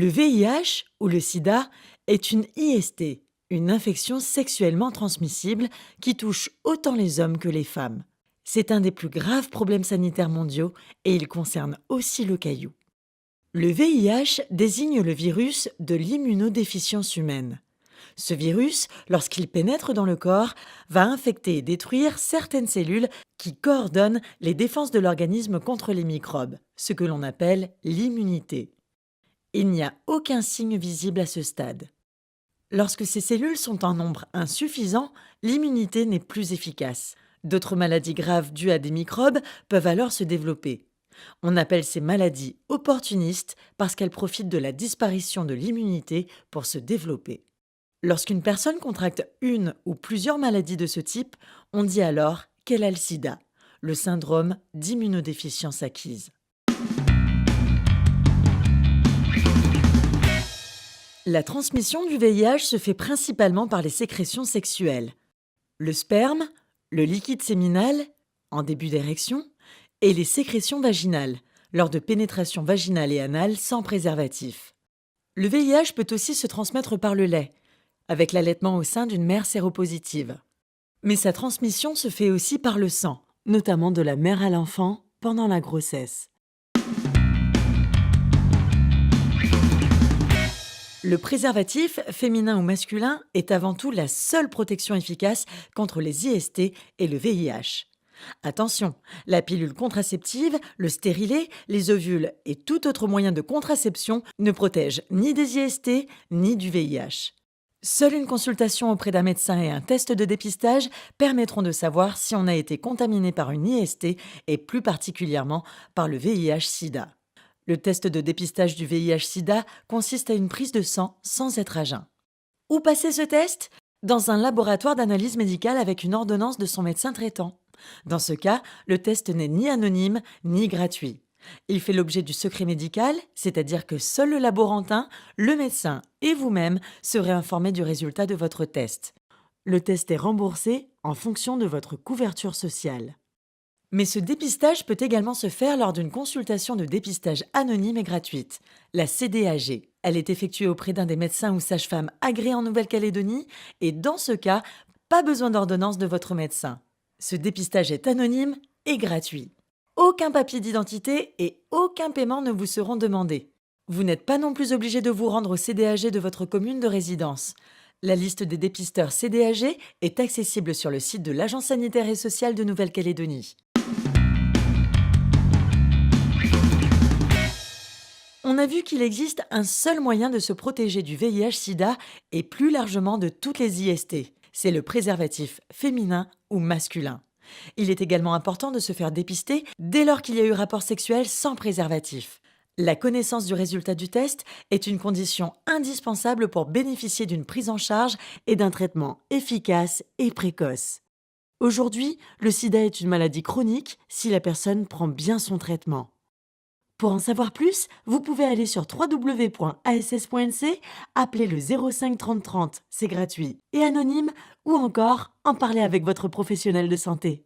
Le VIH ou le sida est une IST, une infection sexuellement transmissible qui touche autant les hommes que les femmes. C'est un des plus graves problèmes sanitaires mondiaux et il concerne aussi le caillou. Le VIH désigne le virus de l'immunodéficience humaine. Ce virus, lorsqu'il pénètre dans le corps, va infecter et détruire certaines cellules qui coordonnent les défenses de l'organisme contre les microbes, ce que l'on appelle l'immunité. Il n'y a aucun signe visible à ce stade. Lorsque ces cellules sont en nombre insuffisant, l'immunité n'est plus efficace. D'autres maladies graves dues à des microbes peuvent alors se développer. On appelle ces maladies opportunistes parce qu'elles profitent de la disparition de l'immunité pour se développer. Lorsqu'une personne contracte une ou plusieurs maladies de ce type, on dit alors qu'elle a le sida, le syndrome d'immunodéficience acquise. La transmission du VIH se fait principalement par les sécrétions sexuelles. Le sperme, le liquide séminal, en début d'érection, et les sécrétions vaginales, lors de pénétration vaginale et anale sans préservatif. Le VIH peut aussi se transmettre par le lait, avec l'allaitement au sein d'une mère séropositive. Mais sa transmission se fait aussi par le sang, notamment de la mère à l'enfant pendant la grossesse. Le préservatif, féminin ou masculin, est avant tout la seule protection efficace contre les IST et le VIH. Attention, la pilule contraceptive, le stérilet, les ovules et tout autre moyen de contraception ne protègent ni des IST ni du VIH. Seule une consultation auprès d'un médecin et un test de dépistage permettront de savoir si on a été contaminé par une IST et plus particulièrement par le VIH-Sida. Le test de dépistage du VIH-Sida consiste à une prise de sang sans être à jeun. Où passer ce test ? Dans un laboratoire d'analyse médicale avec une ordonnance de son médecin traitant. Dans ce cas, le test n'est ni anonyme ni gratuit. Il fait l'objet du secret médical, c'est-à-dire que seul le laborantin, le médecin et vous-même serez informés du résultat de votre test. Le test est remboursé en fonction de votre couverture sociale. Mais ce dépistage peut également se faire lors d'une consultation de dépistage anonyme et gratuite, la CDAG. Elle est effectuée auprès d'un des médecins ou sages-femmes agréés en Nouvelle-Calédonie et dans ce cas, pas besoin d'ordonnance de votre médecin. Ce dépistage est anonyme et gratuit. Aucun papier d'identité et aucun paiement ne vous seront demandés. Vous n'êtes pas non plus obligé de vous rendre au CDAG de votre commune de résidence. La liste des dépisteurs CDAG est accessible sur le site de l'Agence sanitaire et sociale de Nouvelle-Calédonie. On a vu qu'il existe un seul moyen de se protéger du VIH-Sida et plus largement de toutes les IST. C'est le préservatif féminin ou masculin. Il est également important de se faire dépister dès lors qu'il y a eu rapport sexuel sans préservatif. La connaissance du résultat du test est une condition indispensable pour bénéficier d'une prise en charge et d'un traitement efficace et précoce. Aujourd'hui, le sida est une maladie chronique si la personne prend bien son traitement. Pour en savoir plus, vous pouvez aller sur www.ass.nc, appeler le 05 30 30, c'est gratuit et anonyme, ou encore en parler avec votre professionnel de santé.